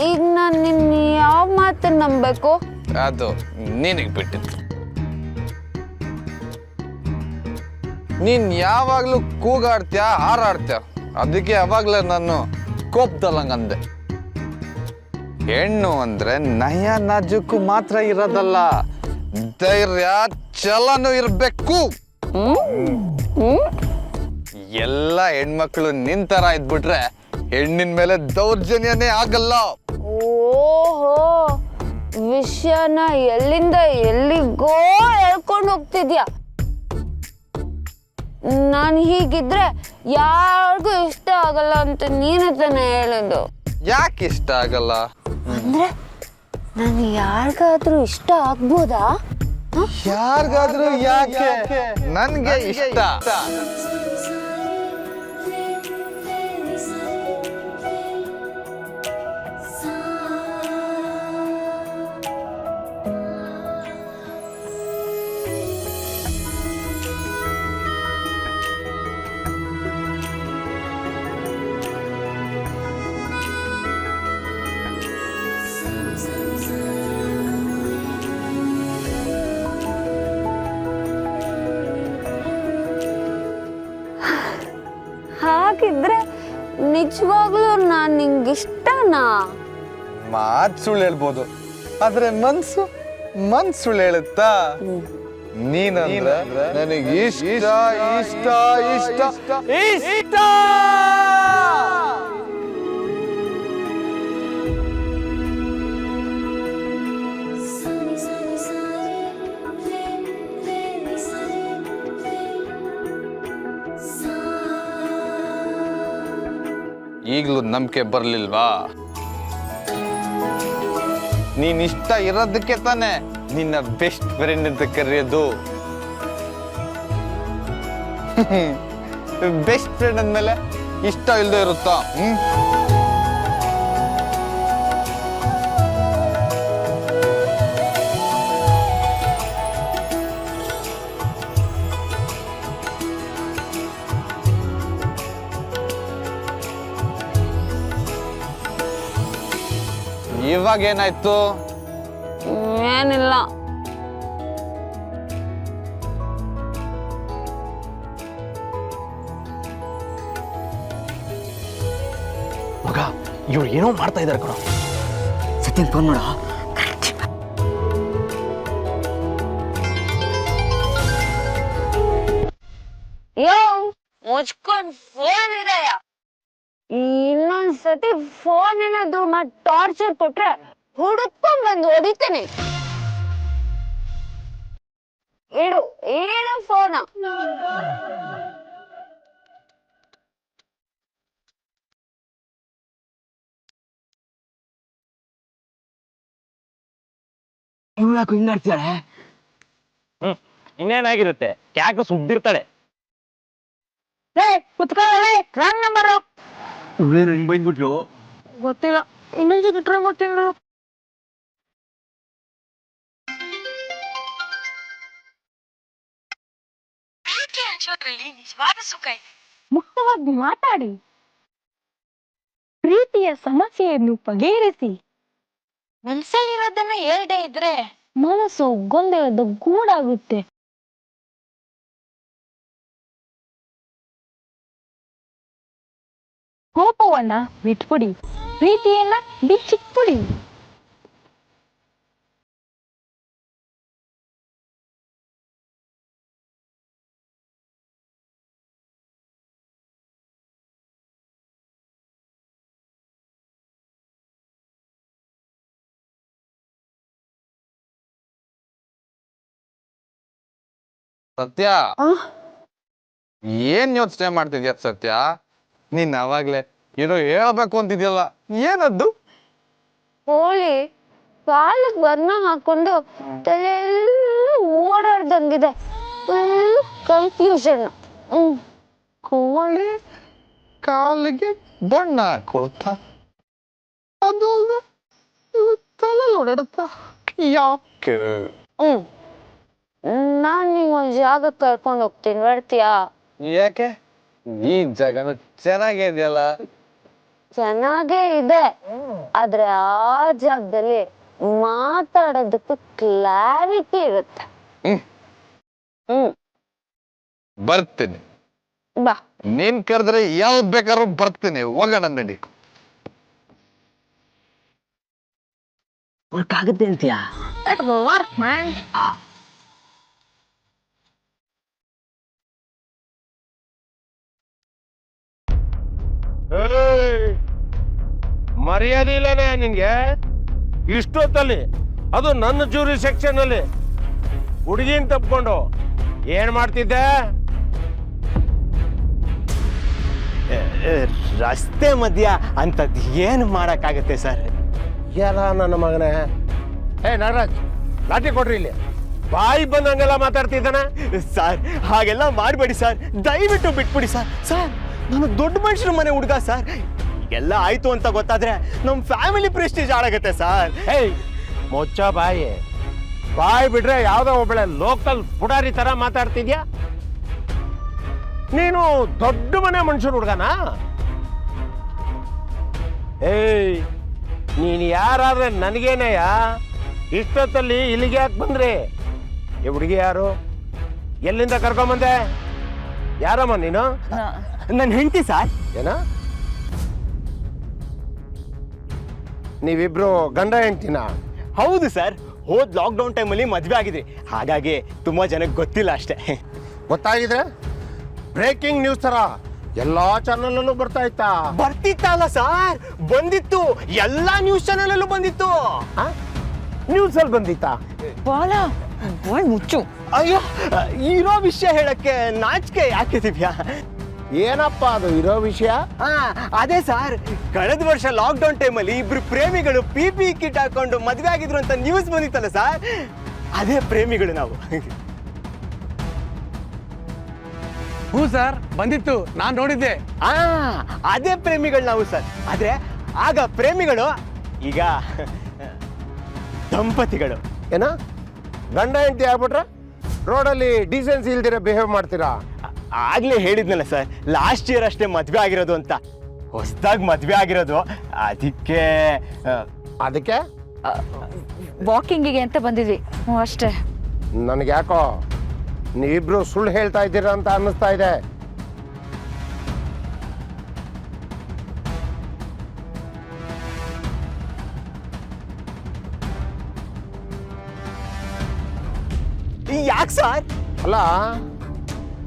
ಈಗ ನಾನು ನಿನ್ನ ಯಾವ ಮಾತನ್ನ ನಂಬಬೇಕು? ಅದು ನಿನಗೆ ಬಿಟ್ಟಿತ್ತು. ನೀನ್ ಯಾವಾಗ್ಲೂ ಕೂಗಾಡ್ತೀಯ, ಹಾರಾಡ್ತೀಯ. ಅದಕ್ಕೆ ಯಾವಾಗ್ಲೂ ನಾನು ಕೋಪದಲ್ಲಂಗಂದೆ. ಹೆಣ್ಣು ಅಂದ್ರೆ ನಯ ನಾಜುಕು ಮಾತ್ರ ಇರೋದಲ್ಲ, ಧೈರ್ಯ ಛಲನೂ ಇರ್ಬೇಕು. ಎಲ್ಲ ಹೆಣ್ಮಕ್ಳು ನಿಂತರ ಇದ್ಬಿಟ್ರೆ ಹೆಣ್ಣಿನ ಮೇಲೆ ದೌರ್ಜನ್ಯನೇ ಆಗಲ್ಲ. ಓಹೋ, ವಿಷಯನ ಎಲ್ಲಿಂದ ಎಲ್ಲಿಗೋ ಹೇಳ್ಕೊಂಡು ಹೋಗ್ತಿದ್ಯಾ. ನಾನು ಹೀಗಿದ್ರೆ ಯಾರಿಗೂ ಇಷ್ಟ ಆಗಲ್ಲ ಅಂತ ನೀನು ತಾನೇ ಹೇಳೋದು. ಯಾಕೆ ಇಷ್ಟ ಆಗಲ್ಲ? ಅಂದ್ರೆ ನಾನು ಯಾರಿಗಾದ್ರೂ ಇಷ್ಟ ಆಗ್ಬೋದಾ? ಯಾರಿಗಾದ್ರೂ ಯಾಕೆ, ನನ್ಗೆ ಇಷ್ಟ. ಹಾಗಿದ್ರೆ ನಿಜವಾಗ್ಲೂ ನಾನು ನಿಂಗಿಷ್ಟನಾ? ಮಾತು ಸುಳ್ಳು ಹೇಳ್ಬೋದು, ಆದ್ರೆ ಮನ್ಸು ಸುಳ್ಳು ಹೇಳುತ್ತಾ? ನೀನಂದ್ರೆ ನನಗೆ ಇಷ್ಟ ಇಷ್ಟ ಇಷ್ಟ ಇಷ್ಟ. ಈಗಲೂ ನಂಬಿಕೆ ಬರ್ಲಿಲ್ವಾ? ನೀನ್ ಇಷ್ಟ ಇರೋದಕ್ಕೆ ತಾನೆ ನಿನ್ನ ಬೆಸ್ಟ್ ಫ್ರೆಂಡ್ ಅಂತ ಕರೆಯೋದು. ಬೆಸ್ಟ್ ಫ್ರೆಂಡ್ ಅಂದ್ಮೇಲೆ ಇಷ್ಟ ಇಲ್ದೇ ಇರುತ್ತಾ? ಇವಾಗ ಏನಾಯ್ತು? ಏನಿಲ್ಲ. ಮಗ, ಇವ್ರು ಏನೋ ಮಾಡ್ತಾ ಇದಾರೆ ಕಣ. ಸತ್ಯನ್ ಫೋನ್ ಮಾಡ. ಯೋ, ಮುಚ್ಕೊಂಡ್ ಫೋನ್ ಇದೆಯ. ಇನ್ನೊಂದ್ಸತಿ ಫೋನ್ ಏನಾದ್ರು ಮಾಡಿ ಟಾರ್ಚರ್ ಕೊಟ್ರೆ ಹುಡುಕೊಂಡ್ ಬಂದು ಹೊಡಿತೇನೆ. ಇಡು ಫೋನ. ಇವಳು ಯಾಕೆ ಹಿಂಗಾಡ್ತಿದ್ದಾಳೆ? ಇನ್ನೇನಾಗಿರುತ್ತೆ, ಯಾಕೆ ಸುದ್ದಿರ್ತಾಳೆ. Wrong number. ಇವಳೇನು ಹಿಂಗ್ ಬೈದ್ಬಿಟ್ಲು? ಗೊತ್ತಿಲ್ಲ, ಇನ್ನೊಂದ್ಸತಿ ಟ್ರೈ ಮಾಡ್ತೀನಿ. ನಿಜವಾದ ಸುಖ ಇದೆ. ಮುಕ್ತವಾಗಿ ಮಾತಾಡಿ, ಪ್ರೀತಿಯ ಸಮಸ್ಯೆಯನ್ನು ಬಗೆಹರಿಸಿ. ಮನಸ್ಸಲ್ಲಿರೋದನ್ನ ಹೇಳ್ದೇ ಇದ್ರೆ ಮನಸ್ಸು ಗೊಂದಲದ ಗೂಡಾಗುತ್ತೆ. ಕೋಪವನ್ನ ಬಿಟ್ಬಿಡಿ, ಪ್ರೀತಿಯನ್ನ ಬಿಚ್ಚಿಟ್ಬಿಡಿ. ಸತ್ಯ, ಏನ್ ಯೋಚನೆ ಮಾಡ್ತಿದ್ಯಾ ಸತ್ಯ? ನೀನ್ ಅವಾಗ್ಲೇ ಏನೋ ಹೇಳ್ಬೇಕು ಅಂತಿದ್ಯಲ್ಲ, ಏನದ್ದು? ಹೋಳಿ ಕಾಲಿಗೆ ಬಣ್ಣ ಹಾಕೊಂಡು ತಲೆಯೆಲ್ಲ ಓಡಾಡ್ದಂಗಿದೆ. Full confusion. ಕೋಳಿ ಕಾಲಿಗೆ ಬಣ್ಣ ಹಾಕೊಳ್ತಾ, ಅದು ತಲೆ ಓಡಾಡುತ್ತ ಯಾಕೆ? ನಾನ್ ನಿಂಗೊಂದ್ ಜಾಗ ಕರ್ಕೊಂಡು ಹೋಗ್ತೀನಿ, ಬರ್ತೀಯಾ? ಯಾಕೆ? ಈ ಜಾಗನ ಚೆನ್ನಾಗಿದೆಯಲ್ಲ, ಚೆನ್ನಾಗೇ ಇದೆ, ಆದ್ರೆ ಆ ಜಾಗದಲ್ಲಿ ಮಾತಾಡೋದಕ್ಕೂ ಕ್ಲಾರಿಟಿ ಇರುತ್ತೆ. ಬರ್ತೀನಿ. ಬಾ. ನೀನ್ ಕರೆದ್ರೆ ಯಾವ್ದು ಬೇಕಾದ್ರೂ ಬರ್ತೀನಿ. ಹೋಗೋಣ ನಡಿ. ಆಗುತ್ತೆ ಅಂತೀಯಾ? ಮರ್ಯಾದೆ ಇಲ್ಲನೇ ನಿನ್ಗೆ? ಇಷ್ಟೊತ್ತಲ್ಲಿ ಅದು ನನ್ನ ಜೂರಿ ಸೆಕ್ಷನ್ ಅಲ್ಲಿ ಹುಡುಗಿನ ತಪ್ಕೊಂಡು ಏನ್ ಮಾಡ್ತಿದ್ದೆ? ರಸ್ತೆ ಮಧ್ಯ ಅಂತದ್ ಏನು ಮಾಡಕ್ಕಾಗತ್ತೆ ಸರ್? ಯಾರ ನನ್ನ ಮಗನೇ? ನಾಗರಾಜ್, ಲಾಠಿ ಕೊಡ್ರಿ ಇಲ್ಲಿ. ಬಾಯಿ ಬಂದಂಗೆಲ್ಲ ಮಾತಾಡ್ತಿದ್ದಾನ. ಸರ್ ಹಾಗೆಲ್ಲ ಮಾಡಬೇಡಿ ಸರ್, ದಯವಿಟ್ಟು ಬಿಟ್ಬಿಡಿ ಸರ್. ಸರ್ ನಾನು ದೊಡ್ಡ ಮನುಷ್ಯರ ಮನೆ ಹುಡುಗ ಸರ್, ಎಲ್ಲ ಆಯ್ತು ಅಂತ ಗೊತ್ತಾದ್ರೆ ನಮ್ಮ ಫ್ಯಾಮಿಲಿ ಪ್ರೆಸ್ಟೀಜ್ ಹಾಳಾಗತ್ತೆ ಸರ್. ಮುಚ್ಚ ಬಾಯಿ. ಬಾಯಿ ಬಿಟ್ರೆ ಯಾವ್ದೋ ಒಬ್ಬಳೆ ಲೋಕಲ್ ಪುಡಾರಿ ತರ ಮಾತಾಡ್ತಿದ್ಯಾ? ನೀನು ದೊಡ್ಡ ಮನೆ ಮನುಷ್ಯರ ಹುಡುಗನಾ? ನೀನು ಯಾರಾದ್ರೆ ನನಗೇನಯ್ಯ? ಇಷ್ಟೊತ್ತಲ್ಲಿ ಇಲ್ಲಿಗೆ ಯಾಕೆ ಬಂದ್ರಿ? ಈ ಹುಡುಗಿ ಯಾರು? ಎಲ್ಲಿಂದ ಕರ್ಕೊಂಬಂದೆ? ಯಾರಮ್ಮ ನೀನು? ನನ್ನ ಹೆಂಡತಿ ಸರ್. ಏನ? ನೀವಿಬ್ರು ಗಂಡ ಹೆಂಡ್ತಿನ? ಹೌದು ಸರ್, ಹೋದ್ ಲಾಕ್ಡೌನ್ ಟೈಮಲ್ಲಿ ಮದ್ವೆ ಆಗಿದ್ರಿ, ಹಾಗಾಗಿ ತುಂಬಾ ಜನಕ್ಕೆ ಗೊತ್ತಿಲ್ಲ ಅಷ್ಟೇ. ಗೊತ್ತಾಗಿದ್ರೆ ಬ್ರೇಕಿಂಗ್ ನ್ಯೂಸ್ ತರ ಎಲ್ಲಾ ಚಾನಲ್ ಅಲ್ಲೂ ಬರ್ತಾ ಇತ್ತಾ? ಬರ್ತಿತ್ತಲ್ಲ ಸರ್, ಬಂದಿತ್ತು, ಎಲ್ಲಾ ನ್ಯೂಸ್ ಚಾನೆಲ್ ಅಲ್ಲೂ ಬಂದಿತ್ತು. ನ್ಯೂಸ್ ಅಲ್ಲಿ ಬಂದಿತ್ತಾ? ಮುಚ್ಚು. ಅಯ್ಯೋ, ಇರೋ ವಿಷಯ ಹೇಳಕ್ಕೆ ನಾಚಿಕೆ ಯಾಕೆ ದಿವ್ಯಾ? ಏನಪ್ಪ ಅದು ಇರೋ ವಿಷಯ? ಅದೇ ಸರ್, ಕಳೆದ ವರ್ಷ ಲಾಕ್ಡೌನ್ ಟೈಮಲ್ಲಿ ಇಬ್ರು ಪ್ರೇಮಿಗಳು PPE ಕಿಟ್ ಹಾಕೊಂಡು ಮದ್ವೆ ಆಗಿದ್ರು ಅಂತ ನ್ಯೂಸ್ ಬಂದಿತ್ತಲ್ಲ ಸರ್, ಅದೇ ಪ್ರೇಮಿಗಳು ನಾವು. ಹ್ಞೂ ಸರ್, ಬಂದಿತ್ತು, ನಾನು ನೋಡಿದ್ದೆ. ಅದೇ ಪ್ರೇಮಿಗಳು ನಾವು ಸರ್. ಆದ್ರೆ ಆಗ ಪ್ರೇಮಿಗಳು, ಈಗ ದಂಪತಿಗಳು. ಏನ? ಗಂಡ ಹೆಂಡತಿ ಆಗ್ಬಿಟ್ರೆ ರೋಡಲ್ಲಿ ಡೀಸೆನ್ಸಿ ಇಲ್ದಿರ ಬಿಹೇವ್ ಮಾಡ್ತೀರಾ? ಆಗ್ಲೇ ಹೇಳಿದ್ನಲ್ಲ ಸರ್, ಲಾಸ್ಟ್ ಇಯರ್ ಅಷ್ಟೇ ಮದ್ವೆ ಆಗಿರೋದು ಅಂತ. ಹೊಸದಾಗಿ ಮದ್ವೆ ಆಗಿರೋದು, ಅದಕ್ಕೆ ಅದಕ್ಕೆ ವಾಕಿಂಗಿಗೆ ಅಂತ ಬಂದಿದ್ವಿ ಅಷ್ಟೇ. ನನಗೆ ಯಾಕೋ ನೀವಿಬ್ರು ಸುಳ್ಳು ಹೇಳ್ತಾ ಇದ್ದೀರಾ ಅಂತ ಅನ್ನಿಸ್ತಾ ಇದೆ. ಯಾಕೆ ಸರ್? ಅಲ್ಲ,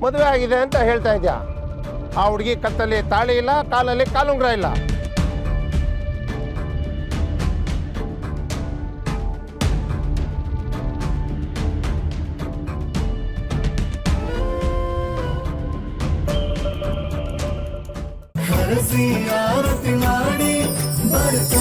ಮದುವೆ ಆಗಿದೆ ಅಂತ ಹೇಳ್ತಾ ಇದ್ಯಾ, ಆ ಹುಡುಗಿ ಕತ್ತಲ್ಲಿ ತಾಳಿ ಇಲ್ಲ, ಕಾಲಲ್ಲಿ ಕಾಲುಂಗ್ರ ಇಲ್ಲ. ಆರತಿ ಮಾಡಿ ಬರ್ತ